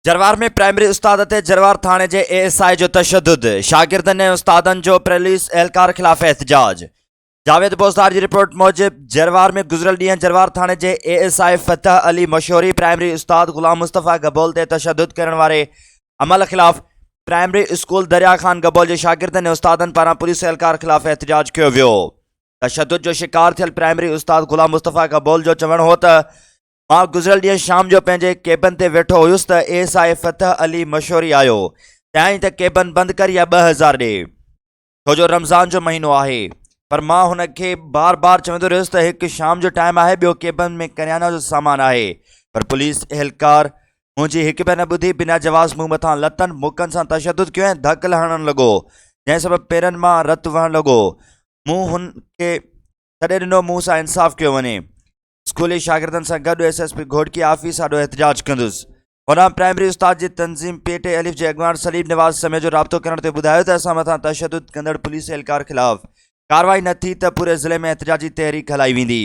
जरवार में प्राइमरी उस्ताद ते जरवार थाने जे एएसआई जो तशद्दुद, शागिर्दन ने उस्तादन जो पुलिस एहलकार खिलाफ एहतजाज। जावेद बोसदार की रिपोर्ट मूजिब जरवार में गुजरल ॾींहुं जरवार थाने जे एएसआई फतह अली मशहूरी प्राइमरी उस्ताद गुलाम मुस्तफ़ा गबोल ते तशद्दुद करण वारे अमल खिलाफ प्राइमरी स्कूल दरिया खान गबोल के शागिर्दन ने उस्तादन पारां पुलिस एहलकार खिलाफ एहतजाज किया वियो। तशद्दुद जो शिकार थियल प्राइमरी उस्ताद गुलाम मुस्तफ़ा गबोल जो चवण हो त मां गुजरल ॾींहुं शाम जो पंहिंजे केबिन ते वेठो हुयुसि त एएसआई फतह अली मशहूरी आयो चयाईं त केबिन बंदि कर या 2000 ॾे, छो जो रमज़ान जो महीनो आहे। पर मां हुन खे बार बार चवंदो रहियुसि त हिकु शाम जो टाइम आहे, ॿियो केबिन में करियाना जो सामान आहे। पर पुलिस एहलकार मुंहिंजी हिकु बि न ॿुधी, बिना जवाज़ मूं मथां लतनि मुकनि सां तशद्दुद कयो ऐं धकल हणणु लॻो, जंहिं सबबु पेरनि मां रतु वहणु लॻो। मूं हुन खे छॾे ॾिनो, मूं सां इंसाफ़ कयो वञे। स्कूली शागिर्दनि सां गॾु एसएसपी घोटकी आफ़िस आॾो एहतजाज कंदुसि। होॾां प्राइमरी उस्ताद जी तंज़ीम पेटे अलिफ़ जे अॻवान सलीम निवाज़ समय जो राब्तो करण ते ॿुधायो त असां मथां तशद्दुद कंदड़ पुलिस एहलकार ख़िलाफ़ कार्रवाई न थी त पूरे ज़िले में एहतजाजी तहरीक हलाई वेंदी।